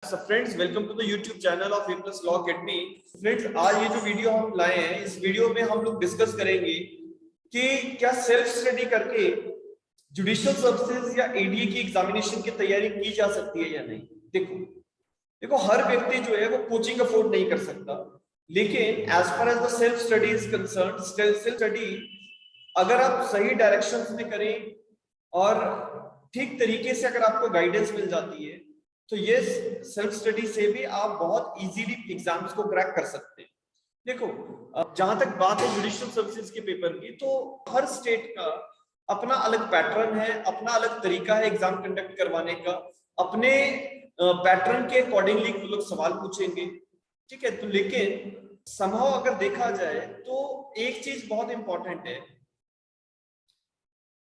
So friends, welcome to the YouTube channel of A+ Law Academy. Friends, आज ये जो video हम लाए हैं, इस वीडियो में हम लोग डिस्कस करेंगे कि क्या सेल्फ स्टडी करके जुडिशियल सर्विसेज या एडीए की एग्जामिनेशन की तैयारी की जा सकती है या नहीं। देखो हर व्यक्ति जो है वो कोचिंग अफोर्ड नहीं कर सकता, लेकिन as far as the self study is concerned, self study अगर आप सही डायरेक्शंस में करें और ठीक तरीके से अगर आपको गाइडेंस मिल जाती है तो ये सेल्फ स्टडी से भी आप बहुत इजीली एग्जाम्स को क्रैक कर सकते हैं। देखो जहां तक बात है जुडिशियल सर्विसेज के पेपर की, तो हर स्टेट का अपना अलग पैटर्न है, अपना अलग तरीका है एग्जाम कंडक्ट करवाने का। अपने पैटर्न के अकॉर्डिंगली लोग सवाल पूछेंगे, ठीक है। तो लेकिन समहाउ अगर देखा जाए तो एक चीज बहुत इंपॉर्टेंट है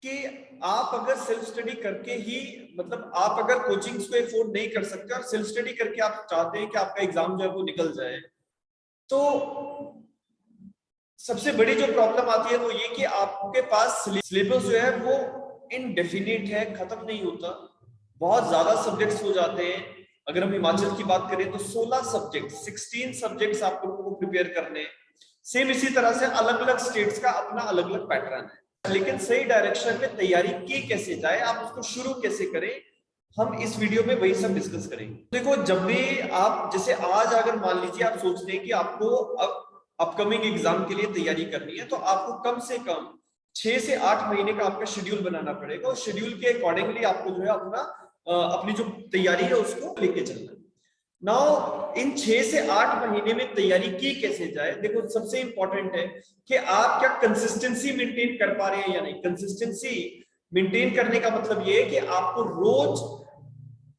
कि आप अगर सेल्फ स्टडी करके ही, मतलब आप अगर कोचिंग्स को अफोर्ड नहीं कर सकते और सेल्फ स्टडी करके आप चाहते हैं कि आपका एग्जाम जो है वो निकल जाए, तो सबसे बड़ी जो प्रॉब्लम आती है वो ये कि आपके पास सिलेबस जो है वो इनडेफिनिट है, खत्म नहीं होता। बहुत ज्यादा सब्जेक्ट्स हो जाते हैं। अगर हम हिमाचल की बात करें तो 16 सब्जेक्ट, 16 सब्जेक्ट्स आप लोगों को प्रिपेयर करने हैं। सेम इसी तरह से अलग अलग स्टेट्स का अपना अलग अलग पैटर्न है, लेकिन सही डायरेक्शन में तैयारी की कैसे जाए, आप उसको शुरू कैसे करें, हम इस वीडियो में वही सब डिस्कस करेंगे। देखो जब भी आप, जैसे आज अगर मान लीजिए आप सोचते हैं कि आपको अब अपकमिंग एग्जाम के लिए तैयारी करनी है, तो आपको कम से कम 6 से 8 महीने का आपका शेड्यूल बनाना पड़ेगा और शेड्यूल के अकॉर्डिंगली आपको जो है अपनी जो तैयारी है उसको लेके चलना है। नाउ इन 6 से 8 महीने में तैयारी की कैसे जाए, देखो सबसे इंपॉर्टेंट है कि आप क्या कंसिस्टेंसी मेंटेन कर पा रहे हैं या नहीं। कंसिस्टेंसी मेंटेन करने का मतलब ये है कि आपको रोज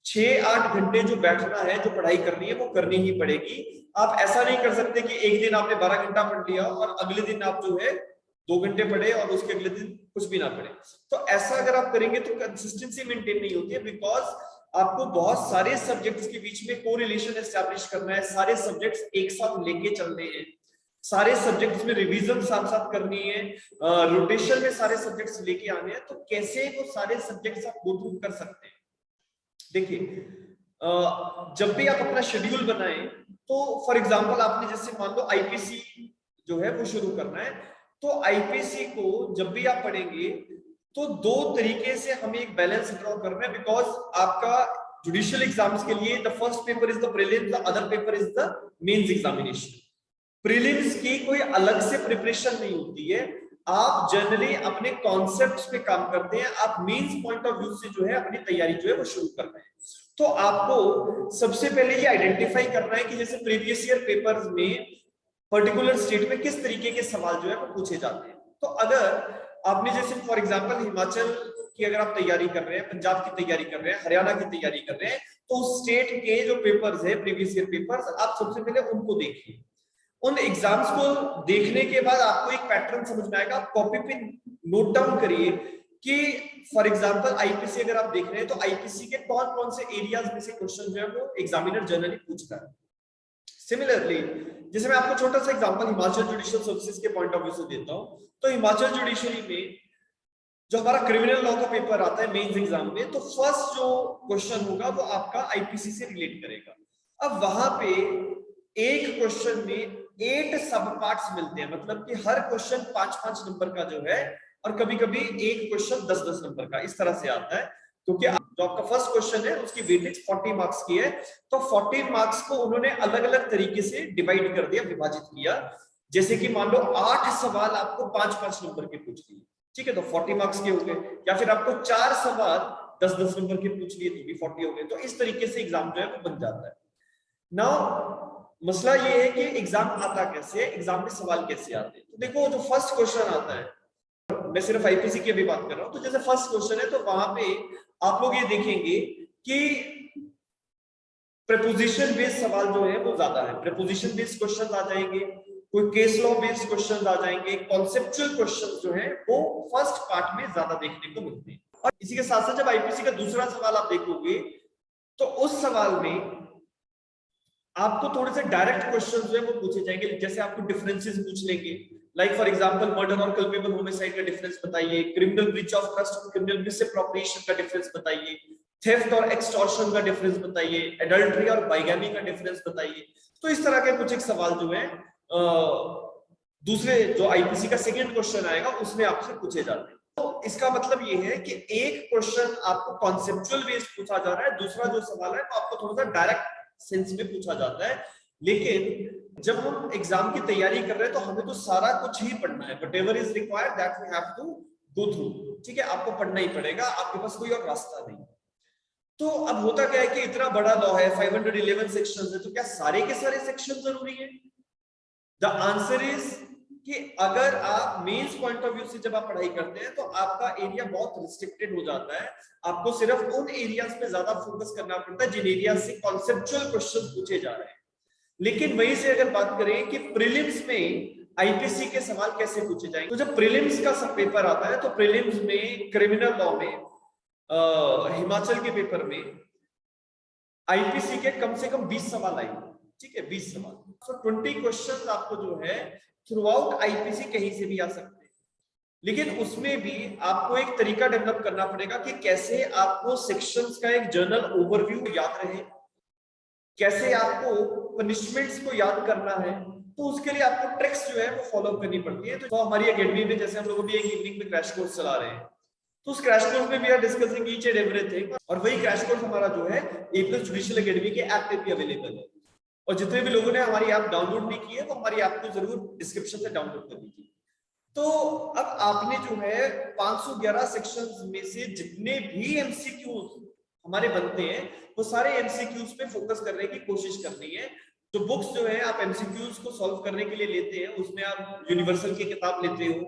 6-8 घंटे जो बैठना है, जो पढ़ाई करनी है वो करनी ही पड़ेगी। आप ऐसा नहीं कर सकते कि एक दिन आपने 12 घंटा पढ़ लिया और अगले दिन आप जो है 2 घंटे पढ़े और उसके अगले दिन कुछ भी ना पढ़े। तो ऐसा अगर आप करेंगे तो कंसिस्टेंसी मेंटेन नहीं होती है, बिकॉज आपको बहुत सारे सब्जेक्ट्स के बीच में कोरिलेशन एस्टैब्लिश करना है, सारे सब्जेक्ट्स एक साथ लेके चलने हैं, सारे सब्जेक्ट्स में रिवीजन साथ साथ करनी है, रोटेशन में सारे सब्जेक्ट्स लेके आने हैं। तो कैसे वो सारे सब्जेक्ट्स आप गो थ्रू कर सकते हैं। देखिए जब भी आप अपना शेड्यूल बनाएं, तो फॉर एग्जांपल आपने जैसे मान लो आईपीसी जो है वो शुरू करना है, तो आईपीसी को जब भी आप पढ़ेंगे तो 2 तरीके से हमें एक बैलेंस ड्रॉ करना है, बिकॉज आपका जुडिशियल एग्जाम्स के लिए the first paper is the prelims, the other paper is the mains examination. Prelims की कोई अलग से प्रिपरेशन नहीं होती है, आप जनरली अपने कॉन्सेप्ट्स पे काम करते हैं, आप मेंस पॉइंट ऑफ व्यू से जो है अपनी तैयारी जो है वो शुरू कर रहे हैं। तो आपको सबसे पहले ये आइडेंटिफाई करना है कि जैसे प्रीवियस ईयर पेपर्स में पर्टिकुलर स्टेट में किस तरीके के सवाल जो है वो पूछे जाते हैं। तो अगर आपने जैसे फॉर एग्जांपल हिमाचल की अगर आप तैयारी कर रहे हैं, पंजाब की तैयारी कर रहे हैं, हरियाणा की तैयारी कर रहे हैं, तो स्टेट के जो पेपर्स है, प्रीवियस ईयर पेपर्स, आप सबसे पहले उनको देखिए। उन एग्जाम्स को देखने के बाद आपको एक पैटर्न समझ में आएगा, आप कॉपी पे नोट डाउन करिए कि फॉर एग्जांपल आईपीसी अगर आप देख रहे हैं तो आईपीसी के कौन कौन से एरियाज में से क्वेश्चन जो है वो एग्जामिनर जनरली पूछता है। सिमिलरली जैसे मैं आपको छोटा सा एग्जांपल हिमाचल जुडिशियल सर्विसेज के पॉइंट ऑफ व्यू से देता हूं, तो हिमाचल जुडिशरी में जो हमारा क्रिमिनल लॉ का पेपर आता है मेंस एग्जाम में, तो फर्स्ट जो क्वेश्चन होगा वो आपका आईपीसी से रिलेट करेगा। अब वहां पे एक क्वेश्चन में 8 सब पार्ट्स मिलते हैं, मतलब कि हर क्वेश्चन 5-5 नंबर का जो है, और कभी कभी एक क्वेश्चन 10-10 नंबर का, इस तरह से आता है। क्योंकि जो आपका फर्स्ट क्वेश्चन है उसकी वेटेज 40 मार्क्स की है, तो 40 मार्क्स को उन्होंने अलग अलग तरीके से डिवाइड कर दिया, विभाजित किया। जैसे कि मान लो 8 सवाल आपको 5-5 नंबर के पूछ लिए, ठीक है, तो 40 मार्क्स के हो गए। या फिर आपको 4 सवाल 10-10 नंबर के पूछ लिए तो भी 40 हो गए। तो इस तरीके से एग्जाम जो है वो बन जाता है। नाउ मसला ये है कि एग्जाम आता कैसे है, एग्जाम में सवाल कैसे आते हैं। तो देखो जो फर्स्ट क्वेश्चन आता है, मैं सिर्फ आईपीसी की अभी बात कर रहा हूं, तो जैसे फर्स्ट क्वेश्चन है तो वहां पे आप लोग ये देखेंगे कि प्रीपोजिशन बेस्ड सवाल जो है वो ज्यादा है। प्रीपोजिशन बेस्ड क्वेश्चंस आ जाएंगे, कोई केस लॉ बेस्ड क्वेश्चंस आ जाएंगे, कॉन्सेप्चुअल क्वेश्चंस जो है वो फर्स्ट पार्ट में ज्यादा देखने को मिलते हैं। और इसी के साथ साथ जब आईपीसी का दूसरा सवाल आप देखोगे तो उस सवाल में आपको थोड़े से डायरेक्ट क्वेश्चंस जो है वो पूछे जाएंगे। जैसे आपको डिफरेंसेस पूछ लेंगे, लाइक फॉर एग्जांपल मर्डर और कल्पेबल होमिसाइड का डिफरेंस बताइए, क्रिमिनल ब्रीच ऑफ ट्रस्ट और क्रिमिनल मिसअप्रोप्रिएशन का डिफरेंस बताइए, थेफ्ट और एक्सटॉर्शन का डिफरेंस बताइए, एडल्ट्री और बाइगैमी का डिफरेंस बताइए। तो इस तरह के कुछ एक सवाल जो है दूसरे जो आईपीसी का सेकंड क्वेश्चन आएगा उसमें आपसे पूछे जाते हैं। तो इसका मतलब ये है कि एक क्वेश्चन आपको कॉन्सेप्चुअल बेस्ड पूछा जा रहा है, दूसरा जो सवाल है तो आपको थोड़ा सा डायरेक्ट सेंस में पूछा जाता है। लेकिन जब हम एग्जाम की तैयारी कर रहे हैं तो हमें तो सारा कुछ ही पढ़ना है, whatever is required that we have to go through. ठीक है, आपको पढ़ना ही पड़ेगा, आपके पास कोई और रास्ता नहीं। तो अब होता क्या है कि इतना बड़ा लॉ है, 511 सेक्शंस है, तो क्या सारे के सारे सेक्शन जरूरी है? द आंसर इज कि अगर आप मेंस पॉइंट ऑफ व्यू से जब आप पढ़ाई करते हैं तो आपका एरिया बहुत रिस्ट्रिक्टेड हो जाता है। आपको सिर्फ उन एरियाज पे ज्यादा फोकस करना पड़ता है जिन एरिया से कॉन्सेप्चुअल क्वेश्चंस पूछे जा रहे हैं। लेकिन वहीं से अगर बात करें कि प्रीलिम्स में आईपीसी के सवाल कैसे पूछे जाएंगे, तो जब प्रीलिम्स का सब पेपर आता है तो प्रीलिम्स में क्रिमिनल लॉ में हिमाचल के पेपर में आईपीसी के कम से कम 20 सवाल आएंगे। ठीक है, 20 सवाल। तो 20 क्वेश्चंस आपको जो है थ्रू आउट आईपीसी कहीं से भी आ सकते हैं। लेकिन उसमें भी आपको एक तरीका डेवलप करना पड़ेगा कि कैसे आपको सेक्शंस का एक जनरल ओवरव्यू याद रहे, कैसे आपको पनिशमेंट्स को याद करना है। तो उसके लिए आपको ट्रिक्स जो है वो फॉलो करनी पड़ती है। तो हमारी एकेडमी में जैसे हम लोग भी एक इवनिंग में क्रैश कोर्स चला रहे हैं, तो उस क्रैश कोर्स में we are discussing each and everything. और वही क्रैश कोर्स हमारा जो है एपीएस जुडिशियल एकेडमी के ऐप पे भी अवेलेबल है। और जितने भी लोगों ने हमारी ऐप डाउनलोड नहीं की है वो हमारी ऐप को जरूर डिस्क्रिप्शन से डाउनलोड कर लीजिए। तो अब आपने जो है 511 सेक्शंस में से जितने भी एमसीक्यूज हमारे बनते हैं वो सारे एमसीक्यूज पे फोकस करने की कोशिश करनी है। तो बुक्स जो है आप एमसीक्यूज को सॉल्व करने के लिए लेते हैं, उसमें आप यूनिवर्सल की किताब लेते हो,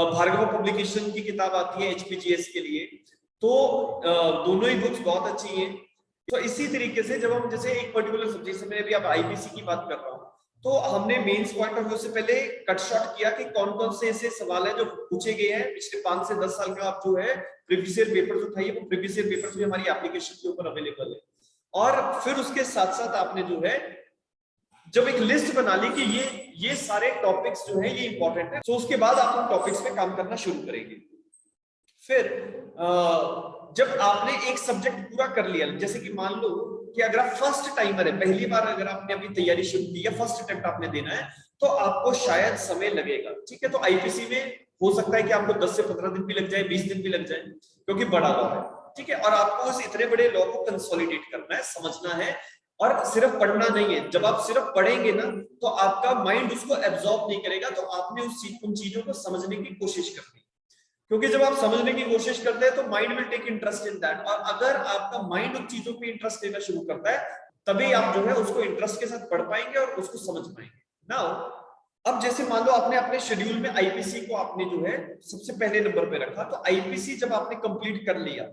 भार्गव पब्लिकेशन की किताब आती है एचपीजीएस के लिए, तो दोनों ही बुक्स बहुत अच्छी हैं। तो इसी तरीके से जब हम जैसे एक पर्टिकुलर सब्जेक्ट में अभी आप आईपीसी की बात कर रहा हूँ, तो हमने मेंस पॉइंट ऑफ व्यू से पहले कट शॉर्ट किया कि कौन कौन से ऐसे सवाल है जो पूछे गए हैं पिछले 5 से 10 साल का। आप जो है प्रीवियस ईयर पेपर्स उठाइए, वो प्रीवियस ईयर पेपर्स भी हमारी एप्लीकेशन के ऊपर अवेलेबल है। और फिर उसके साथ साथ आपने जो है जब एक लिस्ट बना ली कि ये सारे टॉपिक्स जो है ये इंपॉर्टेंट है, तो उसके बाद आप उन टॉपिक्स पे काम करना शुरू करेंगे। फिर जब आपने एक सब्जेक्ट पूरा कर लिया, जैसे कि मान लो कि अगर आप फर्स्ट टाइमर है, पहली बार अगर आपने अभी तैयारी शुरू की है, फर्स्ट अटेम्प्ट आपने देना है, तो आपको शायद समय लगेगा। ठीक है, तो आईपीसी में हो सकता है कि आपको 10 से 15 दिन भी लग जाए, 20 दिन भी लग जाए, क्योंकि बड़ा लॉ है। ठीक है, और आपको उस इतने बड़े लॉ को कंसोलिडेट करना है, समझना है, और सिर्फ पढ़ना नहीं है। जब आप सिर्फ पढ़ेंगे ना तो आपका माइंड उसको एब्जॉर्ब नहीं करेगा, तो आपने उन चीजों को समझने की कोशिश करनी, क्योंकि जब आप समझने की कोशिश करते हैं तो mind will take interest in that. और अगर आपका माइंड उन चीजों पे इंटरेस्ट लेना शुरू करता है तभी आप जो है उसको इंटरेस्ट के साथ पढ़ पाएंगे और उसको समझ पाएंगे। नाउ अब जैसे मान लो आपने अपने शेड्यूल में आईपीसी को आपने जो है सबसे पहले नंबर पे रखा, तो आईपीसी जब आपने कंप्लीट कर लिया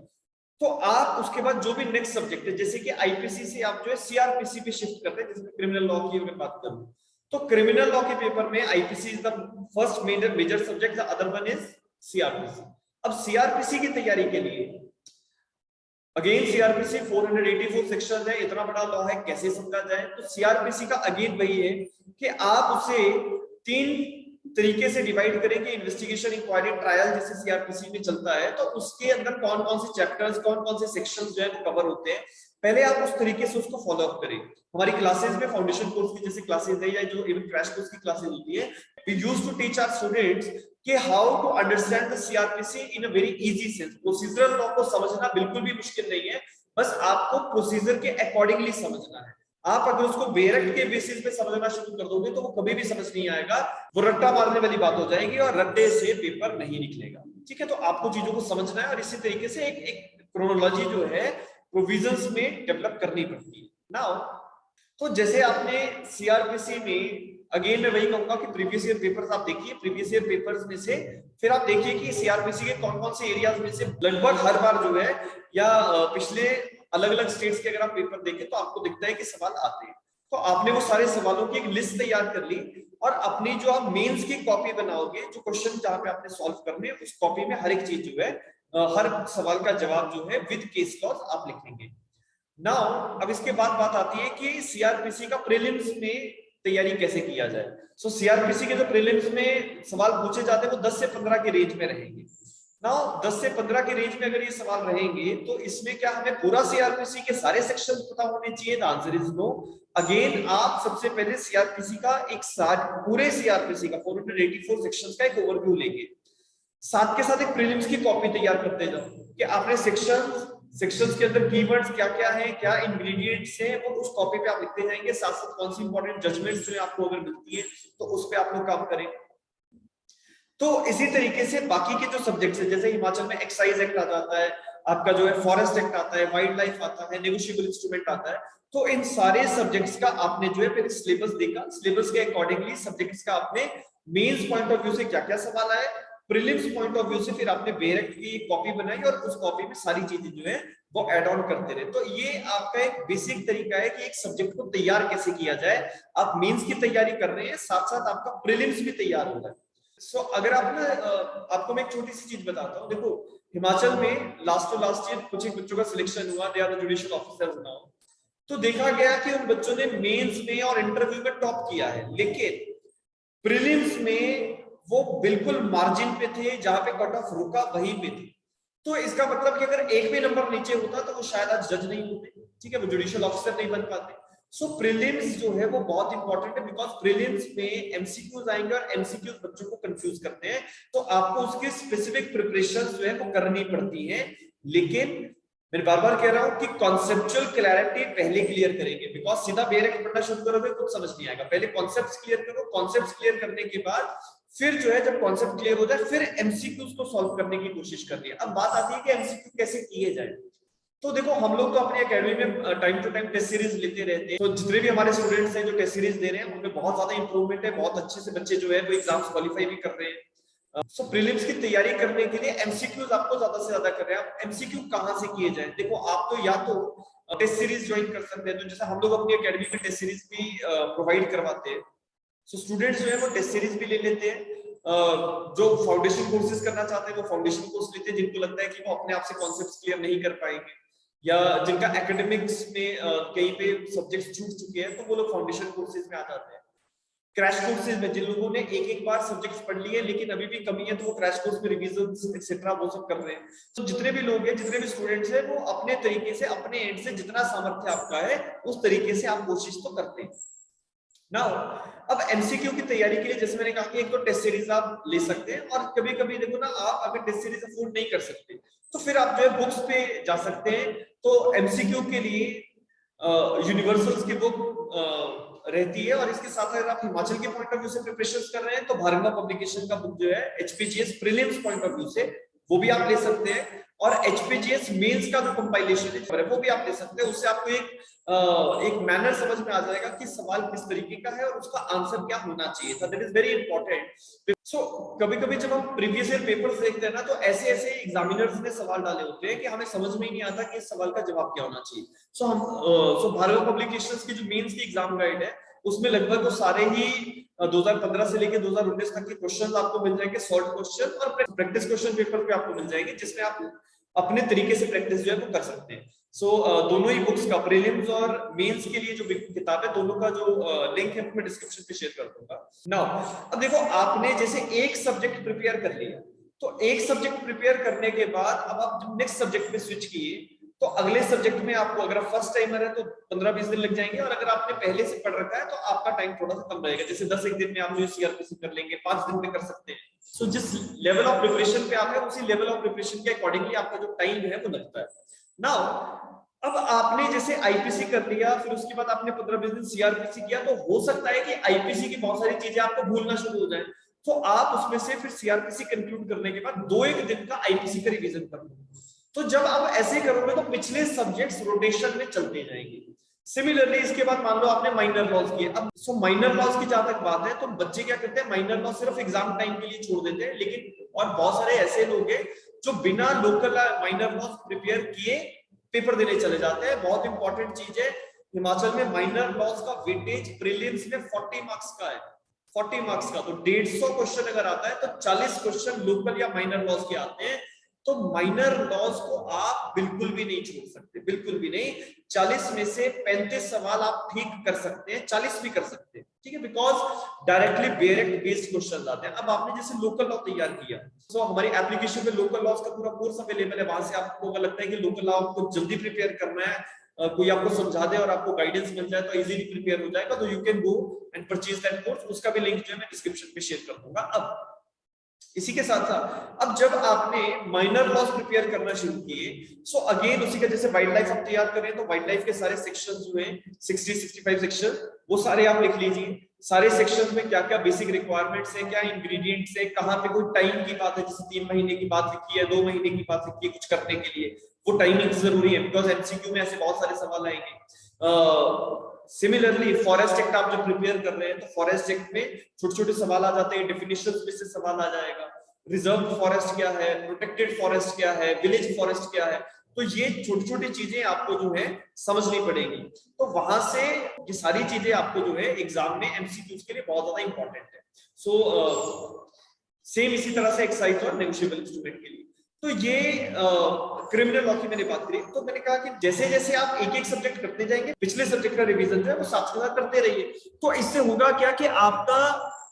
तो आप उसके बाद जो भी नेक्स्ट सब्जेक्ट है, जैसे कि आईपीसी से आप जो है सीआरपीसी पे शिफ्ट करते हैं, जैसे क्रिमिनल लॉ की अगर बात करूं तो क्रिमिनल लॉ के पेपर में IPC is the first major subject, the other one is CrPC. अब सीआरपीसी की तैयारी के लिए अगेन सीआरपीसी 484 सेक्शन है, इतना बड़ा लॉ है, कैसे समझा जाए? तो सीआरपीसी का अगेन वही है कि आप उसे 3 तरीके से डिवाइड करेंगे। इन्वेस्टिगेशन, इंक्वायरी, ट्रायल जैसे सीआरपीसी में चलता है, तो उसके अंदर कौन कौन से चैप्टर्स, कौन कौन से सेक्शंस जो है वो कवर होते हैं, पहले आप उस तरीके से उसको फॉलो अप करें। हमारी क्लासेस में फाउंडेशन कोर्स की जैसे क्लासेस है या जो इवन क्रैश कोर्स की क्लासेस होती है, we used to teach our students कि how to understand the CrPC in a very easy sense. Procedural law को समझना बिल्कुल भी मुश्किल नहीं है, बस आपको प्रोसीजर के अकॉर्डिंगली समझना है। आप अगर उसको बेरट के बेसिस पे समझना शुरू कर दोगे तो वो कभी भी समझ नहीं आएगा, वो रट्टा मारने वाली बात हो जाएगी और रट्टे से पेपर नहीं निकलेगा। ठीक है, तो आपको चीजों को समझना है और इसी तरीके से एक क्रोनोलॉजी जो है प्रोविजंस में डेवलप करनी पड़ती है। नाउ तो जैसे आपने सीआरपीसी में अगेन मैं वही कहूंगा कि प्रीवियस ईयर पेपर्स आप देखिए, प्रीवियस ईयर पेपर्स में से फिर आप देखिए कि सीआरपीसी के कौन कौन से एरियाज में से लगभग हर बार जो है या पिछले अलग अलग स्टेट्स के अगर आप पेपर देखें तो आपको दिखता है कि सवाल आते हैं। तो आपने वो सारे सवालों की एक लिस्ट तैयार कर ली और अपनी जो आप मेंस की कॉपी बनाओगे, जो क्वेश्चन जहां पे आपने सॉल्व करने उस कॉपी में हर एक चीज जो है हर सवाल का जवाब जो है विद केस क्लॉज आप लिखेंगे। नाउ अब इसके बाद बात आती है कि सीआरपीसी का प्रीलिम्स में तैयारी कैसे किया जाए। सो सीआरपीसी के जो प्रीलिम्स में सवाल पूछे जाते हैं वो 10 से 15 के रेंज में रहेंगे। नाउ 10 से 15 के रेंज में अगर ये सवाल रहेंगे तो इसमें क्या हमें पूरा सीआरपीसी के सारे सेक्शन पता होने चाहिए? The answer is no. Again आप सबसे पहले सीआरपीसी का एक पूरे सीआरपीसी का 484 सेक्शंस का एक ओवरव्यू लेंगे, साथ के साथ एक प्रीलिम्स की कॉपी तैयार करते जाओ कि आपने सेक्शंस के अंदर कीवर्ड्स क्या क्या है, क्या इंग्रेडिएंट्स हैं, वो उस कॉपी पे आप लिखते जाएंगे। साथ साथ कौन सी इंपॉर्टेंट जजमेंट्स जो आपको अगर मिलती है तो उस पे आप लोग काम करें। तो इसी तरीके से बाकी के जो सब्जेक्ट्स है, जैसे हिमाचल में एक्साइज एक्ट आ जाता है, आपका जो है फॉरेस्ट एक्ट आता है, वाइल्ड लाइफ आता है, नेगोशिएबल इंस्ट्रूमेंट आता है, तो इन सारे सब्जेक्ट्स का आपने जो है फिर सिलेबस देखा, सिलेबस के अकॉर्डिंगली सब्जेक्ट्स का आपने मेंस पॉइंट ऑफ व्यू से क्या क्या सवाल आए, प्रीलिम्स पॉइंट ऑफ व्यू से फिर आपने बेरेक्ट की कॉपी बनाई और उस कॉपी में सारी चीजें जो है वो ऐड ऑन करते रहे। तो ये आपका एक बेसिक तरीका है कि एक सब्जेक्ट को तैयार कैसे किया जाए। आप मेंस की तैयारी कर रहे हैं, साथ साथ आपका प्रीलिम्स भी तैयार हो रहा है। सो अगर आपको मैं एक छोटी सी चीज बताता हूँ। देखो हिमाचल में लास्ट ईयर कुछ एक बच्चों का सिलेक्शन हुआ, they are the judicial officers now. तो देखा गया कि उन बच्चों ने मेंस में और इंटरव्यू में टॉप किया है, लेकिन प्रीलिम्स में वो बिल्कुल मार्जिन पे थे, जहां पे कट ऑफ रुका वहीं पे थे। तो इसका मतलब कि अगर एक भी नंबर नीचे होता तो वो शायद आज जज नहीं होते, ठीक है, वो जुडिशियल ऑफिसर नहीं बन पाते। सो प्रीलिम्स जो है वो बहुत इंपॉर्टेंट है, बिकॉज प्रीलिम्स में एमसीक्यूज आएंगे और एमसीक्यूज बच्चों को कंफ्यूज करते हैं, तो आपको उसकी स्पेसिफिक प्रिपरेशन जो है वो करनी पड़ती है। लेकिन मैं बार बार कह रहा हूं कि कॉन्सेप्चुअल क्लैरिटी पहले क्लियर करेंगे, बिकॉज सीधा बेरेक्ट पढ़ना शुरू करोगे कुछ समझ नहीं आएगा। पहले कॉन्सेप्ट्स क्लियर करो, कॉन्सेप्ट्स क्लियर करने के बाद फिर जो है जब कॉन्सेप्ट क्लियर हो जाए फिर एमसीक्यूज को सॉल्व करने की कोशिश करनी है। अब बात आती है कि एमसीक्यू कैसे किए जाए। तो देखो हम लोग तो अपनी एकेडमी में time to time test series लेते रहते हैं, तो जितने भी हमारे स्टूडेंट्स हैं जो टेस्ट सीरीज दे रहे हैं उनमें बहुत ज्यादा इंप्रूवमेंट है, बहुत अच्छे से बच्चे जो है वो एग्जाम्स क्वालिफाई भी कर रहे हैं। सो प्रीलिम्स की तैयारी करने के लिए एमसीक्यूज आपको ज्यादा से ज्यादा कर रहे हैं। एमसीक्यू कहाँ से किए जाए? देखो आप तो या तो टेस्ट सीरीज ज्वाइन कर सकते हैं, तो जैसे हम लोग अपनी एकेडमी में टेस्ट सीरीज भी प्रोवाइड करवाते हैं। सो स्टूडेंट्स जो है वो टेस्ट सीरीज भी ले लेते हैं, जो फाउंडेशन कोर्सेज करना चाहते हैं वो फाउंडेशन कोर्स लेते हैं, जिनको लगता है कि वो अपने आप से कॉन्सेप्ट्स क्लियर नहीं कर पाएंगे, या जिनका एकेडमिक्स में कहीं पे सब्जेक्ट्स छूट चुके हैं तो वो लोग फाउंडेशन कोर्सेज में आ जाते हैं। क्रैश कोर्सेज में जिन लोगों ने एक बार सब्जेक्ट्स पढ़ लिए लेकिन अभी भी कमी है तो वो क्रैश कोर्स में रिवीजन एक्सेट्रा वो सब कर रहे हैं। तो जितने भी लोग हैं, जितने भी स्टूडेंट्स हैं, वो अपने तरीके से अपने एंड से जितना सामर्थ्य आपका है उस तरीके से आप कोशिश तो करते हैं। नाउ अब एमसीक्यू की तैयारी के लिए जैसे मैंने कहा कि एक तो टेस्ट सीरीज आप ले सकते हैं, और कभी कभी देखो ना आप अगर टेस्ट सीरीज अफोर्ड नहीं कर सकते तो फिर आप जो है बुक्स पे जा सकते हैं। तो एमसीक्यू के लिए यूनिवर्सल्स की बुक रहती है, और इसके साथ अगर आप हिमाचल के पॉइंट ऑफ व्यू से प्रिपरेशन कर रहे हैं तो भारंगा पब्लिकेशन का बुक जो है एचपीजीएस प्रीलिम्स पॉइंट ऑफ व्यू से वो भी आप ले सकते हैं, और एचपीजीएस मेंस का जो कंपाइलेशन है वो भी आप ले सकते हैं। उससे आपको एक मैनर समझ में आ जाएगा कि सवाल किस तरीके का है और उसका आंसर क्या होना चाहिए था। That is very important. So कभी कभी जब हम प्रीवियस ईयर पेपर्स देखते हैं ना तो ऐसे ऐसे एग्जामिनर्स ने सवाल डाले होते हैं कि हमें समझ में ही नहीं आता कि इस सवाल का जवाब क्या होना चाहिए। सो भारत पब्लिकेशंस की जो मेंस की एग्जाम गाइड है उसमें लगभग वो सारे ही 2015 से लेकर 2019 तक के क्वेश्चंस आपको मिल जाएंगे, शॉर्ट क्वेश्चन और प्रैक्टिस क्वेश्चन पेपर पे आपको मिल जाएंगे, जिसमें आप अपने तरीके से प्रैक्टिस जो है वो कर सकते हैं। सो दोनों ही बुक्स का प्रीलिम्स और मेंस के लिए जो किताब है दोनों का जो लिंक है मैं डिस्क्रिप्शन पे शेयर कर दूंगा। नाउ अब देखो आपने जैसे एक सब्जेक्ट प्रिपेयर कर लिया, तो एक सब्जेक्ट प्रिपेयर करने के बाद अब आप नेक्स्ट सब्जेक्ट पे स्विच किए तो अगले सब्जेक्ट में आपको अगर फर्स्ट टाइमर है तो 15-20 दिन लग जाएंगे, और अगर आपने पहले से पढ़ रखा है तो आपका टाइम थोड़ा सा कम रहेगा। जैसे 10 एक दिन में आप जो सीआरपीसी कर लेंगे, 5 दिन में कर सकते हैं। सो जिस लेवल ऑफ प्रिपरेशन पे आप है उसी लेवल ऑफ प्रिपरेशन के अकॉर्डिंगली आपका जो टाइम है वो लगता है। नाउ अब आपने जैसे आईपीसी कर लिया, फिर उसके बाद आपने 15-20 दिन सीआरपीसी किया, तो हो सकता है कि आईपीसी की बहुत सारी चीजें आपको भूलना शुरू हो जाए, तो आप उसमें से फिर सीआरपीसी कंक्लूड करने के बाद 2-1 दिन का आईपीसी का रिवीजन कर लो। तो जब आप ऐसे करोगे तो पिछले सब्जेक्ट्स रोटेशन में चलते जाएंगे। सिमिलरली इसके बाद मान लो आपने माइनर लॉज किए। अब सो माइनर लॉज की जहां तक बात है तो बच्चे क्या करते हैं, माइनर लॉज सिर्फ एग्जाम टाइम के लिए छोड़ देते हैं, लेकिन और बहुत सारे ऐसे लोग हैं जो बिना लोकल माइनर लॉज प्रिपेयर किए पेपर देने चले जाते हैं। बहुत इंपॉर्टेंट चीज है, हिमाचल में माइनर लॉज का वेटेज प्रीलिम्स में 40 मार्क्स का है, 40 मार्क्स का। तो 150 क्वेश्चन अगर आता है तो 40 क्वेश्चन लोकल या माइनर लॉज के आते हैं। तो माइनर लॉज को आप बिल्कुल भी नहीं छोड़ सकते, बिल्कुल भी नहीं। 40 में से 35 सवाल आप ठीक कर सकते हैं, 40 भी कर सकते हैं, ठीक है, because directly direct based question आते हैं। अब आपने जैसे लोकल लॉ तैयार किया, तो हमारी एप्लीकेशन में लोकल लॉज का पूरा कोर्स अवेलेबल है, वहां से आपको अगर लगता है कि लोकल लॉ आपको जल्दी प्रिपेयर करना है, कोई आपको समझा दे और आपको गाइडेंस मिल जाए तो इजीली प्रिपेयर हो जाएगा, तो you can go and purchase that course. उसका भी लिंक जो है मैं डिस्क्रिप्शन में शेयर कर दूंगा। अब इसी के साथ साथ अब जब आपने माइनर लॉज प्रिपेयर करना शुरू किए, सो अगेन उसी का जैसे वाइल्ड लाइफ आप तैयार करें तो वाइल्ड लाइफ के सारे सेक्शंस जो हैं 60-65 सेक्शन, वो सारे आप लिख लीजिए। सारे सेक्शंस में क्या क्या बेसिक रिक्वायरमेंट्स है, क्या इंग्रेडिएंट्स है, कहां पे कोई टाइम की बात है, जैसे 3 महीने की बात लिखी है, 2 महीने की बात लिखी है कुछ करने के लिए, वो टाइमिंग जरूरी है बिकॉज एमसीक्यू में ऐसे बहुत सारे सवाल आएंगे। सिमिलरली फॉरेस्ट एक्ट आप जब प्रिपेयर कर रहे हैं तो फॉरेस्ट एक्ट में छोटे छोटे सवाल आ जाते हैं, डेफिनेशंस में से सवाल आ जाएगा, रिजर्व फॉरेस्ट क्या है, प्रोटेक्टेड फॉरेस्ट क्या है, विलेज फॉरेस्ट क्या है, तो ये छोटी छोटी चीजें आपको जो है समझनी पड़ेगी। तो वहां से ये सारी चीजें आपको जो है एग्जाम में एमसीक्यूज के लिए बहुत ज्यादा इंपॉर्टेंट है। सो सेम इसी तरह से एक्सरसाइज और नेगोशिएबल इंस्ट्रूमेंट के लिए। तो ये क्रिमिनल लॉ की मैंने बात करी, तो मैंने कहा कि जैसे जैसे आप एक एक सब्जेक्ट करते जाएंगे, पिछले सब्जेक्ट का रिवीजन जो है वो साथ साथ करते रहिए, तो इससे होगा क्या कि आपका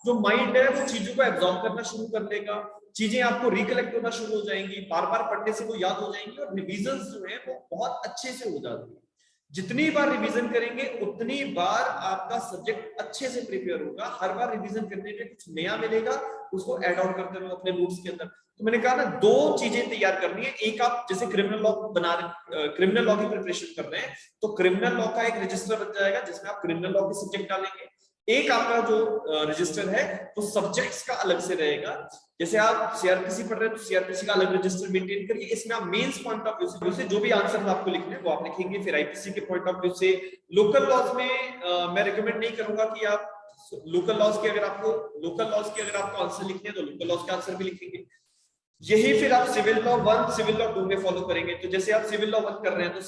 जो माइंड है वो चीजों को एब्जॉर्ब करना शुरू कर देगा, चीजें आपको रिकलेक्ट होना शुरू हो जाएंगी, बार बार पढ़ने से वो याद हो जाएंगी और रिवीजन जो है वो बहुत अच्छे से हो जाती है। जितनी बार रिवीजन करेंगे उतनी बार आपका सब्जेक्ट अच्छे से प्रिपेयर होगा, हर बार रिवीजन करने में कुछ नया मिलेगा, उसको ऐड ऑन करते रहो अपने नोट्स के अंदर। तो मैंने कहा ना, 2 चीजें तैयार करनी है, एक आप जैसे क्रिमिनल लॉ बना रहे, क्रिमिनल लॉ की प्रिपरेशन कर रहे हैं तो क्रिमिनल लॉ का एक रजिस्टर बन जाएगा जिसमें आप क्रिमिनल लॉ के सब्जेक्ट डालेंगे, एक आपका जो रजिस्टर है वो सब्जेक्ट्स का अलग से रहेगा। जैसे आप सीआरपीसी पढ़ रहे हैं तो सीआरपीसी का अलग रजिस्टर मेंटेन करिए, इसमें आप मेंस पॉइंट ऑफ व्यू से जो भी आंसर आपको लिखने हैं वो आप लिखेंगे। फिर आईपीसी के पॉइंट ऑफ व्यू से लोकल लॉज में मैं रिकमेंड नहीं करूंगा कि आप लोकल लॉज के अगर आपको आंसर लिखने हैं तो लोकल लॉज के आंसर भी लिखेंगे। यही फिर आप सिविल लॉ 1 सिविल लॉ 2 में फॉलो करेंगे। तो जैसे आप सिविल लॉ 1 कर रहे हैं तो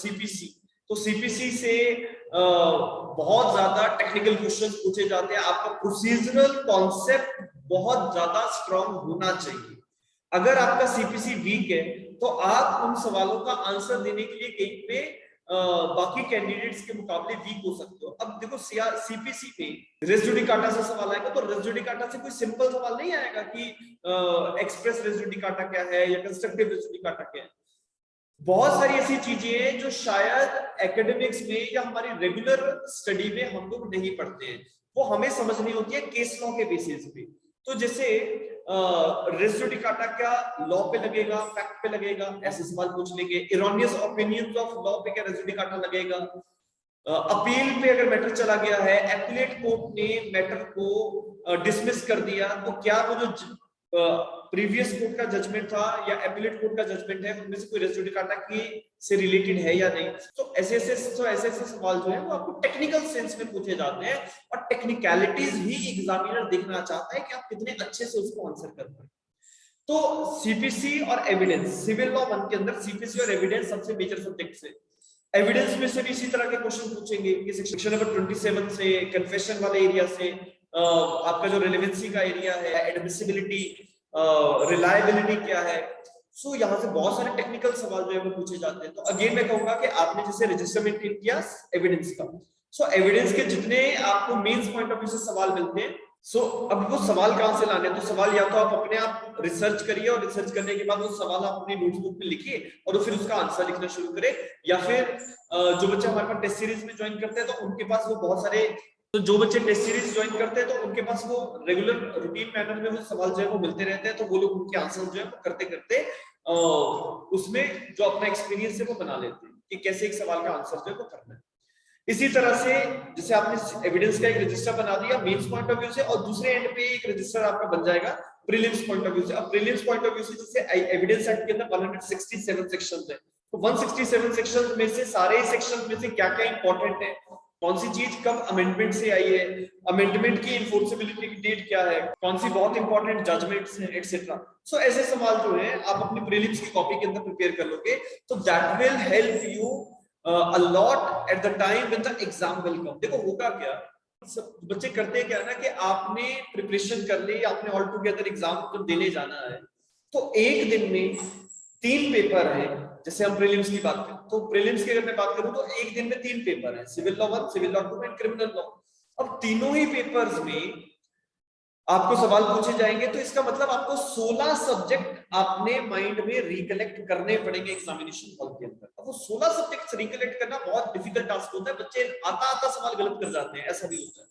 सीपीसी से बहुत ज्यादा टेक्निकल क्वेश्चंस पूछे जाते हैं, आपका प्रोसीजरल कॉन्सेप्ट बहुत ज्यादा स्ट्रांग होना चाहिए। अगर आपका सीपीसी वीक है तो आप उन सवालों का आंसर देने के लिए कहीं पे बाकी कैंडिडेट्स के मुकाबले वीक हो सकते हो। अब देखो सीपीसी में रेस जुडिकाटा से सवाल आएगा तो रेस जुडिकाटा से कोई सिंपल सवाल नहीं आएगा कि एक्सप्रेस रेस जुडिकाटा क्या है या कंस्ट्रक्टिव रेस जुडिकाटा क्या है। बहुत सारी ऐसी चीजें हैं जो शायद एकेडमिक्स में या हमारी रेगुलर स्टडी में हम लोग नहीं पढ़ते हैं, वो हमें समझनी होती है केस लॉ के बेसिस पे। तो जैसे रेस जुडिकाटा क्या लॉ पे लगेगा, फैक्ट पे लगेगा, ऐसे सवाल पूछ लेंगे। इरोनियस ओपिनियंस ऑफ लॉ पे क्या रेस जुडिकाटा लगेगा। अपील पे अगर मैटर चला गया है, एपीलेट कोर्ट ने मैटर को डिसमिस कर दिया, तो क्या वो जो प्रीवियस कोर्ट का जजमेंट था या एपीलेट कोर्ट का जजमेंट है उनमें से कोई रेस जुडिकाटा की से रिलेटेड है या नहीं। तो ऐसे सवाल जो है वो आपको टेक्निकल सेंस में पूछे जाते हैं और टेक्निकलिटीज ही एग्जामिनर देखना चाहता है कि आप कितने अच्छे से उसको आंसर कर पाए। तो सीपीसी और एविडेंस, सिविल लॉ 1 के अंदर सीपीसी और एविडेंस सबसे मेजर सब्जेक्ट्स है। एविडेंस में से भी इसी तरह के क्वेश्चन पूछेंगे कि सेक्शन नंबर 27 से कन्फेशन वाले एरिया से आपका जो रिलेवेंसी का एरिया है, एडमिसिबिलिटी, रिलायबिलिटी क्या है। सो यहाँ से बहुत सारे टेक्निकल सवाल जो है वो पूछे जाते हैं। तो अगेन मैं कहूंगा कि आपने जैसे रजिस्टर मेंटेन किया एविडेंस का, सो एविडेंस के जितने आपको मेंस पॉइंट ऑफ व्यू से सवाल मिलते हैं, सो अब वो सवाल कहां से लाने हैं, तो सवाल या तो आप अपने आप रिसर्च करिए और रिसर्च करने के बाद वो सवाल आप अपनी नोटबुक में लिखिए और फिर उसका आंसर लिखना शुरू करें। या फिर जो बच्चे हमारे पास टेस्ट सीरीज में ज्वाइन करते हैं तो उनके पास वो बहुत सारे, तो जो बच्चे टेस्ट सीरीज ज्वाइन करते हैं तो उनके पास वो रेगुलर रूटीन मैनर में वो सवाल जो है वो मिलते रहते हैं, तो वो लोग उनके आंसर जो है वो करते करते उसमें जो अपना एक्सपीरियंस है वो बना लेते हैं कि कैसे एक सवाल का आंसर जो है वो करना है। इसी तरह से जैसे आपने एविडेंस का एक रजिस्टर बना दिया मेंस पॉइंट ऑफ व्यू से, और दूसरे एंड पे एक रजिस्टर आपका बन जाएगा प्रीलिम्स पॉइंट ऑफ व्यू से। अब प्रीलिम्स पॉइंट ऑफ व्यू से जैसे एविडेंस एक्ट के अंदर 167 सेक्शंस है, तो 167 सेक्शंस में से सारे सेक्शंस में से क्या क्या इंपॉर्टेंट है, कौन सी चीज कब अमेंडमेंट से आई है, अमेंडमेंट की इन्फोर्सेबिलिटी की डेट क्या है, कौन सी बहुत इंपॉर्टेंट जजमेंट्स हैं, एटसेट्रा। सो ऐसे सवाल जो है आप अपनी प्रीलिम्स की कॉपी के अंदर प्रिपेयर कर लोगे तो that will help you a lot at the time when the exam will come। देखो होगा क्या, सब बच्चे करते हैं क्या ना कि आपने प्रिपरेशन कर ली, आपने ऑल टुगेदर एग्जाम जब देने जाना है तो एक दिन में 3 पेपर हैं। जैसे हम प्रीलिम्स की बात करें तो प्रीलिम्स की अगर मैं बात करूं तो एक दिन में 3 पेपर हैं, civil law 1, civil law 2 and criminal law. अब तीनों ही पेपर्स में आपको सवाल पूछे जाएंगे, तो इसका मतलब आपको 16 सब्जेक्ट आपने माइंड में रिकलेक्ट करने पड़ेंगे एग्जामिनेशन हॉल के अंदर। अब वो 16 सब्जेक्ट रिकलेक्ट करना बहुत डिफिकल्ट टास्क होता है, बच्चे आता आता सवाल गलत कर जाते हैं, ऐसा भी होता है।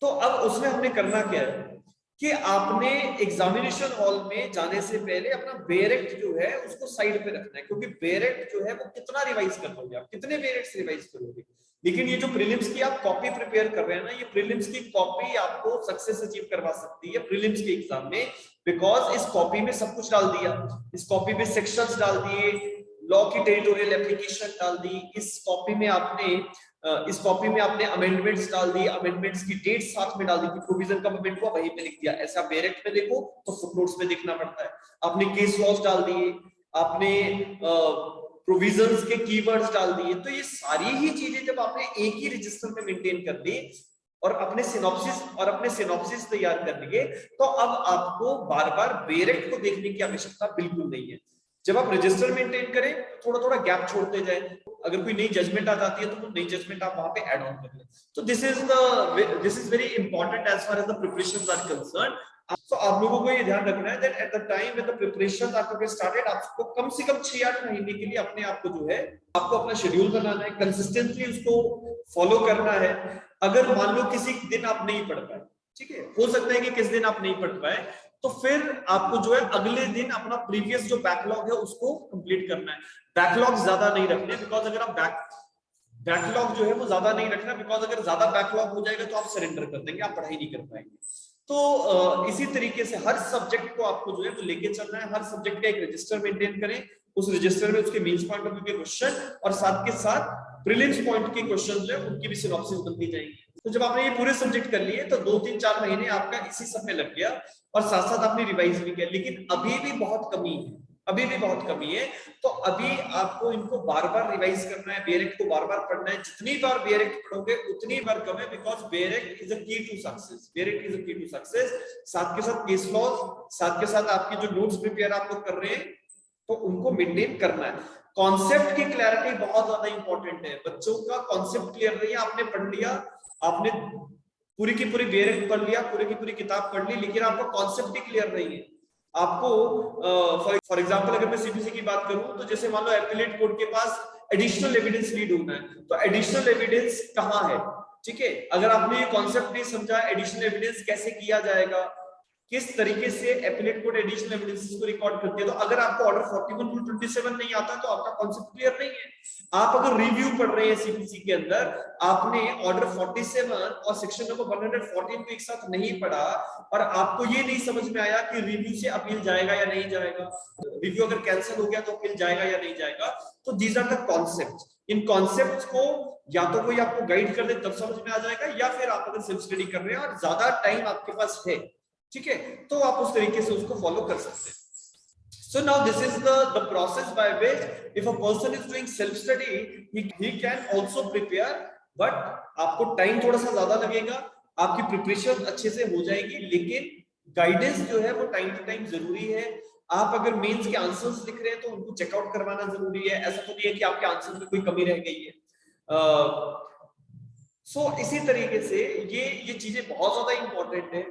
तो अब उसमें हमने करना क्या है कि आपने एग्जामिनेशन हॉल में जाने से पहले अपना बेरेक्ट जो है उसको साइड पे रखना है, क्योंकि बेरेक्ट जो है वो कितना रिवाइज कर लोगे आप, कितने बेरेक्ट्स रिवाइज करोगे। लेकिन ये जो प्रीलिम्स की आप कॉपी प्रिपेयर कर रहे हैं ना, ये प्रीलिम्स की कॉपी आपको सक्सेस अचीव करवा सकती है प्रीलिम्स के एग्जाम में, बिकॉज इस कॉपी में सब कुछ डाल दिया, इस कॉपी में सेक्शंस डाल दिए, लॉ की टेरिटोरियल एप्लीकेशन डाल दी, इस कॉपी में आपने अमेंडमेंट्स डाल दी, अमेंडमेंट्स की डेट साथ में डाल दी कि प्रोविजन कब अमेंड हुआ वहीं पे लिख दिया। ऐसा डायरेक्ट में देखो तो फुटनोट्स में देखना पड़ता है। आपने केस लॉज डाल दिए, आपने प्रोविजंस के कीवर्ड्स डाल दिए, तो ये सारी ही चीजें जब आपने एक ही रजिस्टर में मेंटेन कर दी और अपने सिनॉप्सिस तैयार कर लिए, तो अब आपको बार बार बेरेक्ट को देखने की आवश्यकता बिल्कुल नहीं है। जब आप रजिस्टर मेंटेन करें थोड़ा थोड़ा गैप छोड़ते जाएं, अगर कोई नई जजमेंट आ जाती है तो वो नई जजमेंट आप वहां पे ऐड ऑन कर लें। तो this is very important as far as the preparations are concerned. तो आप लोगों को ये ध्यान रखना है that at the time when the preparations are to get started, आपको कम से कम 6-8 महीने के लिए अपने आप को जो है आपको अपना शेड्यूल बनाना है, कंसिस्टेंटली उसको फॉलो करना है। अगर मान लो किसी दिन आप नहीं पढ़ पाए, ठीक है, हो सकता है कि किस दिन आप नहीं पढ़ पाए, तो फिर आपको जो है अगले दिन अपना प्रीवियस जो बैकलॉग है उसको कंप्लीट करना है। बैकलॉग ज्यादा नहीं रखने, बिकॉज अगर आप बैकलॉग जो है वो ज्यादा नहीं रखना, बिकॉज अगर ज्यादा बैकलॉग हो जाएगा तो आप सरेंडर कर देंगे, आप पढ़ाई नहीं कर पाएंगे। तो इसी तरीके से हर सब्जेक्ट को आपको जो है वो लेके चलना है, हर सब्जेक्ट का एक रजिस्टर मेंटेन करें, उस रजिस्टर में उसके मीन्स पॉइंट ऑफ व्यू के क्वेश्चन और साथ के साथ प्रीलिम्स पॉइंट के क्वेश्चन जो है उनकी भी सिनॉप्सिस बनती जाएंगी। तो जब आपने ये पूरे सब्जेक्ट कर लिए तो 2-3-4 महीने आपका इसी सब में लग गया और साथ साथ आपने रिवाइज भी किया। लेकिन अभी भी बहुत कमी है, तो अभी आपको इनको बार बार रिवाइज करना है, बेरेक्ट को बार बार पढ़ना है। जितनी बार बेरेक्ट पढ़ोगे उतनी बार कम है, बिकॉज बेरेक्ट इज अ की टू सक्सेस। साथ के साथ केस लॉज, साथ के साथ आपके जो नोट्स प्रिपेयर आप लोग कर रहे हैं तो उनको मेंटेन करना है। कॉन्सेप्ट की क्लैरिटी बहुत ज्यादा इंपॉर्टेंट है, बच्चों का कॉन्सेप्ट क्लियर नहीं है। आपने पढ़ लिया, आपने पूरी की पूरी बेरेक्ट पढ़ लिया, पूरी की पूरी किताब पढ़ ली, लेकिन आपका कॉन्सेप्ट ही क्लियर नहीं है। आपको फॉर एग्जांपल अगर मैं सीपीसी की बात करूं तो जैसे मान लो एपिलेट कोर्ट के पास एडिशनल एविडेंस नीड होना है, तो एडिशनल एविडेंस कहां है, ठीक है। अगर आपने ये कॉन्सेप्ट नहीं समझा एडिशनल एविडेंस कैसे किया जाएगा, किस तरीके से एपिलेट कोर्ट एडिशनल एविडेंसेस को रिकॉर्ड करती है, तो अगर आपको ऑर्डर 41 रूल 27 नहीं आता तो आपका कॉन्सेप्ट क्लियर नहीं है। आप अगर रिव्यू पढ़ रहे हैं सीपीसी के अंदर, आपने ऑर्डर 47 और सेक्शन नंबर 114 को एक साथ नहीं पढ़ा और आपको ये नहीं समझ में आया कि रिव्यू से अपील जाएगा या नहीं जाएगा, रिव्यू अगर कैंसिल हो गया तो अपील जाएगा या नहीं जाएगा, तो दीज आर द कॉन्सेप्ट्स। इन कॉन्सेप्ट्स को या तो कोई आपको गाइड कर दे तब समझ में आ जाएगा, या फिर आप अगर सेल्फ स्टडी कर रहे हैं और ज्यादा टाइम आपके पास है, ठीक है, तो आप उस तरीके से उसको फॉलो कर सकते हैं। So now this is the process by which if a person is doing self study he can also prepare, but आपको टाइम थोड़ा सा ज्यादा लगेगा, आपकी प्रिपरेशन अच्छे से हो जाएगी, लेकिन गाइडेंस जो है वो टाइम टू टाइम जरूरी है। आप अगर मेंस के आंसर्स लिख रहे हैं तो उनको चेकआउट करवाना जरूरी है, ऐसा तो नहीं है कि आपके आंसर में कोई कमी रह गई है। सो इसी तरीके से ये चीजें बहुत ज्यादा इंपॉर्टेंट है।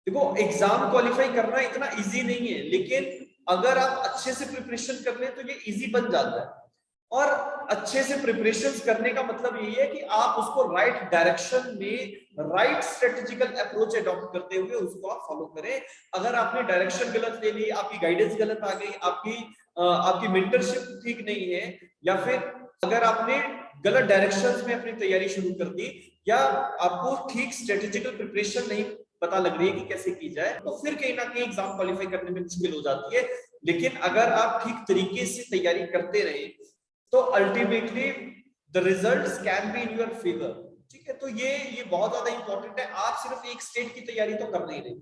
देखो एग्जाम क्वालिफाई करना इतना इजी नहीं है, लेकिन अगर आप अच्छे से प्रिपरेशन कर लें तो ये इजी बन जाता है। और अच्छे से प्रिपरेशन करने का मतलब यही है कि आप उसको राइट डायरेक्शन में राइट स्ट्रेटेजिकल अप्रोच अडॉप्ट करते हुए उसको आप फॉलो करें। अगर आपने डायरेक्शन गलत ले ली, आपकी गाइडेंस गलत आ गई, आपकी मेंटरशिप ठीक नहीं है, या फिर अगर आपने गलत डायरेक्शंस में अपनी तैयारी शुरू कर दी, या आपको ठीक स्ट्रेटेजिकल प्रिपरेशन नहीं पता लग रही है कि कैसे की जाए, तो फिर कहीं ना कहीं एग्जाम क्वालिफाई करने में मुश्किल हो जाती है। लेकिन अगर आप ठीक तरीके से तैयारी करते रहे तो ultimately the results can be in your favour, ठीक है। तो ये बहुत ज्यादा इंपॉर्टेंट है। आप सिर्फ एक स्टेट की तैयारी तो कर नहीं रहे,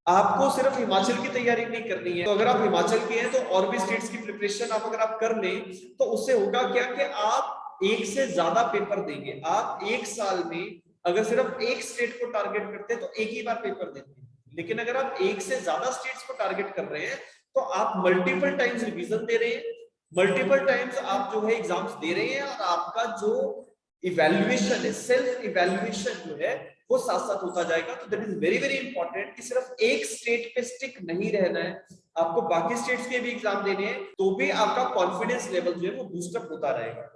आपको सिर्फ हिमाचल की तैयारी नहीं करनी है। तो अगर आप हिमाचल के हैं तो और भी स्टेट्स की प्रिपरेशन अगर आप कर लें तो उससे होगा क्या कि आप एक से ज्यादा पेपर देंगे। आप एक साल में अगर सिर्फ एक स्टेट को टारगेट करते हैं तो एक ही बार पेपर देते हैं, लेकिन अगर आप एक से ज्यादा स्टेट्स को टारगेट कर रहे हैं तो आप मल्टीपल टाइम्स रिवीजन दे रहे हैं, मल्टीपल टाइम्स आप जो है एग्जाम्स दे रहे हैं, और आपका जो इवैल्यूएशन है, सेल्फ इवैल्यूएशन जो है वो साथ साथ होता जाएगा। तो that is very very important कि सिर्फ एक स्टेट पे स्टिक नहीं रहना है, आपको बाकी स्टेट्स के भी एग्जाम देने हैं, तो भी आपका कॉन्फिडेंस लेवल जो है वो बूस्टअप होता रहेगा।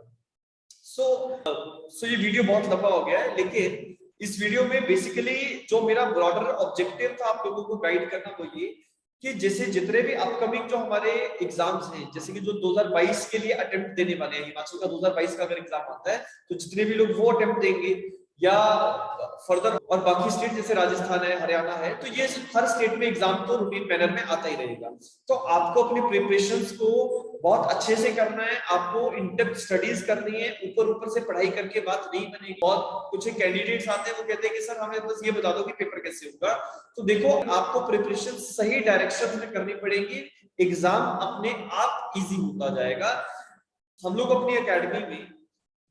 सो ये वीडियो बहुत लंबा हो गया है, लेकिन इस वीडियो में बेसिकली जो मेरा ब्रॉडर ऑब्जेक्टिव था आप लोगों को गाइड करना वो ये कि जैसे जितने भी अपकमिंग जो हमारे एग्जाम्स हैं, जैसे कि जो 2022 के लिए अटेम्प्ट देने वाले हैं, हिमाचल का 2022 का अगर एग्जाम आता है तो जितने भी लोग वो अटेम्प्ट देंगे, या फर्दर और बाकी स्टेट जैसे राजस्थान है, हरियाणा है, तो ये हर स्टेट में एग्जाम तो रूटीन मैनर में आता ही रहेगा। तो आपको अपनी प्रिपरेशंस को बहुत अच्छे से करना है, आपको इन डेप्थ स्टडीज करनी है, ऊपर ऊपर से पढ़ाई करके बात नहीं बनेगी। बहुत कुछ कैंडिडेट्स आते हैं वो कहते हैं कि सर हमें बस ये बता दो कि पेपर कैसे होगा। तो देखो, आपको प्रिपरेशन सही डायरेक्शन में करनी पड़ेगी, एग्जाम अपने आप इजी होता जाएगा। हम लोग अपनी एकेडमी में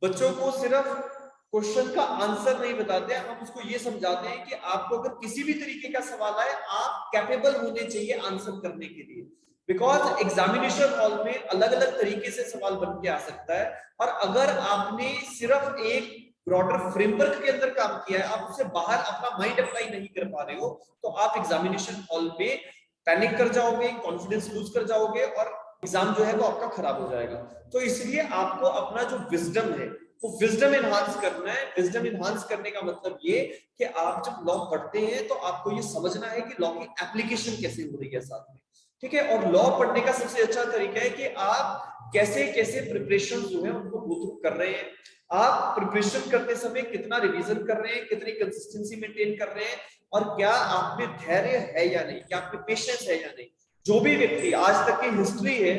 बच्चों को सिर्फ क्वेश्चन का आंसर नहीं बताते हैं, हम उसको ये समझाते हैं कि आपको अगर किसी भी तरीके का सवाल आए, आप कैपेबल होने चाहिए आंसर करने के लिए। बिकॉज एग्जामिनेशन हॉल में अलग अलग तरीके से सवाल बन के आ सकता है, और अगर आपने सिर्फ एक ब्रॉडर फ्रेमवर्क के अंदर काम किया है, आप उससे बाहर अपना माइंड अप्लाई नहीं कर पा रहे हो, तो आप एग्जामिनेशन हॉल में पैनिक कर जाओगे, कॉन्फिडेंस लूज कर जाओगे, और एग्जाम जो है वो आपका खराब हो जाएगा। तो इसलिए आपको अपना जो विजडम है वो विजडम एनहांस करना है। विजडम एनहांस करने का मतलब ये कि आप जब लॉ पढ़ते हैं तो आपको ये समझना है कि लॉ की एप्लीकेशन कैसे हो रही है साथ में, ठीक है। और लॉ पढ़ने का सबसे अच्छा तरीका है कि आप कैसे कैसे प्रिपरेशन जो है उनको गो थ्रू कर रहे हैं, आप प्रिपरेशन करते समय कितना रिवीजन कर रहे हैं, कितनी कंसिस्टेंसी मेंटेन कर रहे हैं, और क्या आप में धैर्य है या नहीं, क्या आप में पेशेंस है या नहीं। जो भी व्यक्ति आज तक की हिस्ट्री है,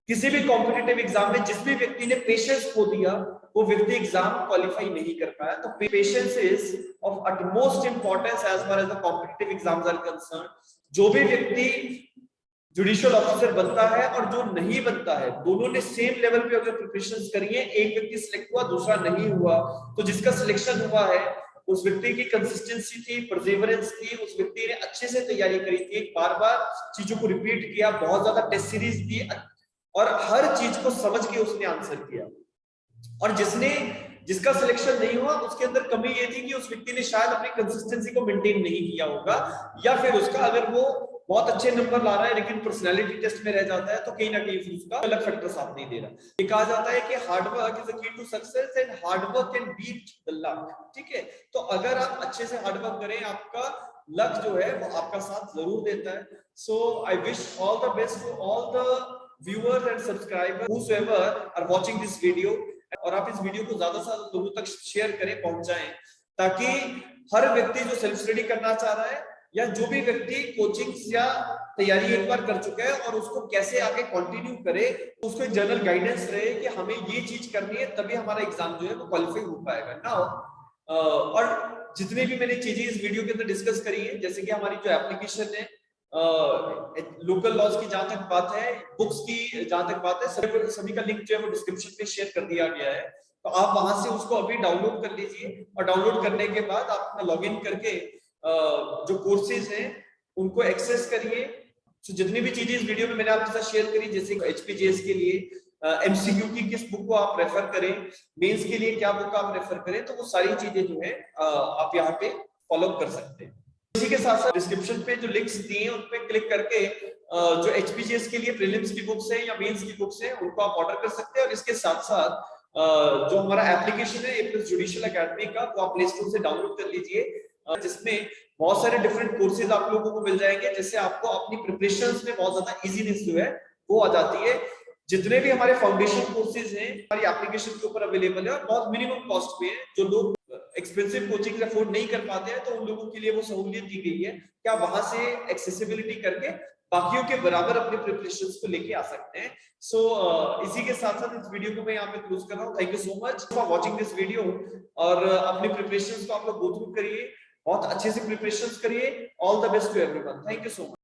किसी भी कॉम्पिटिटिव एग्जाम में जिस भी व्यक्ति ने पेशेंस खो दिया, वो व्यक्ति एग्जाम क्वालिफाई नहीं कर पाया। तो patience is of utmost importance as far as the competitive exams are concern. जो भी व्यक्ति जुडिशियल ऑफिसर बनता है और जो नहीं बनता है, दोनों ने सेम लेवल पे अगर प्रिपरेशंस करी है, एक व्यक्ति सिलेक्ट हुआ दूसरा नहीं हुआ, तो जिसका सिलेक्शन हुआ है उस व्यक्ति की कंसिस्टेंसी थी, परसेवरेंस थी, उस व्यक्ति ने अच्छे से तैयारी करी थी, बार बार चीजों को रिपीट किया, बहुत ज्यादा टेस्ट सीरीज दी, और हर चीज को समझ के उसने आंसर किया। और जिसका सिलेक्शन नहीं हुआ, उसके अंदर कमी ये थी कि उस व्यक्ति ने शायद अपनी कंसिस्टेंसी को मेंटेन नहीं किया होगा, या फिर उसका अगर वो बहुत अच्छे नंबर ला रहा है लेकिन पर्सनालिटी टेस्ट में रह जाता है, तो कहीं ना कहीं फिर उसका अलग फैक्टर साथ नहीं दे रहा। ये कहा जाता है कि hard work is the key to success and hard work can beat the luck, ठीक है। तो अगर आप अच्छे से हार्ड वर्क करें, आपका लक जो है वो आपका साथ जरूर देता है। So I wish all the best to all the viewers and subscribers whosoever are watching this video, और आप इस वीडियो को ज्यादा से ज्यादा लोगों तक शेयर करें, पहुंचाएं, ताकि हर व्यक्ति जो सेल्फ स्टडी करना चाह रहा है, या जो भी व्यक्ति कोचिंग या तैयारी एक बार कर चुका है और उसको कैसे आगे कंटिन्यू करे, उसको एक जनरल गाइडेंस रहे कि हमें ये चीज करनी है, तभी हमारा एग्जाम जो है वो क्वालिफाई हो पाएगा ना। और जितने भी मैंने चीजें इस वीडियो के अंदर डिस्कस करी है, जैसे कि हमारी जो एप्लीकेशन है, लोकल लॉज की जहां तक बात है, बुक्स की जहां तक बात है, सभी का लिंक जो है वो डिस्क्रिप्शन में शेयर कर दिया गया है। तो आप वहां से उसको अभी डाउनलोड कर लीजिए, और डाउनलोड करने के बाद आप अपना लॉगिन करके जो कोर्सेज हैं उनको एक्सेस करिए। तो जितनी भी चीजें इस वीडियो में मैंने आपके साथ शेयर करी, जैसे एचपीजेएस के लिए एमसीक्यू की किस बुक को आप रेफर करें, मेंस के लिए क्या बुक आप रेफर करें, तो वो सारी चीजें जो है आप यहाँ पे फॉलो कर सकते हैं। इसी के साथ साथ डिस्क्रिप्शन पे जो लिंक्स दिए हैं उन पे क्लिक करके जो एचपीजीएस के लिए प्रीलिम्स की बुक्स है या मेंस की बुक्स है उनको आप ऑर्डर कर सकते हैं। और इसके साथ साथ जो हमारा एप्लीकेशन है एप्रिल जुडिशियल एकेडमी का, वो आप प्ले स्टोर से डाउनलोड कर लीजिए, जिसमें बहुत सारे डिफरेंट कोर्सेज आप लोगों को मिल जाएंगे, जिससे आपको अपनी प्रिपरेशंस में बहुत ज्यादा इजीनेस जो है वो आ जाती है। जितने भी हमारे फाउंडेशन कोर्सेज हैं हमारी एप्लीकेशन के ऊपर अवेलेबल है, और बहुत मिनिमम कॉस्ट पे है। जो लोग एक्सपेंसिव कोचिंग अफोर्ड नहीं कर पाते हैं, तो उन लोगों के लिए वो सहूलियत दी गई है कि आप वहां से एक्सेसिबिलिटी करके बाकियों के बराबर अपने प्रिपरेशंस को लेके आ सकते हैं। सो इसी के साथ साथ इस वीडियो को मैं यहाँ पे क्लोज कर रहा हूँ। Thank you so much for watching this video, और अपने प्रिपरेशंस को आप लोग गो थ्रू करिए, बहुत अच्छे से प्रिपरेशंस करिए। All the best to everyone, thank you so much.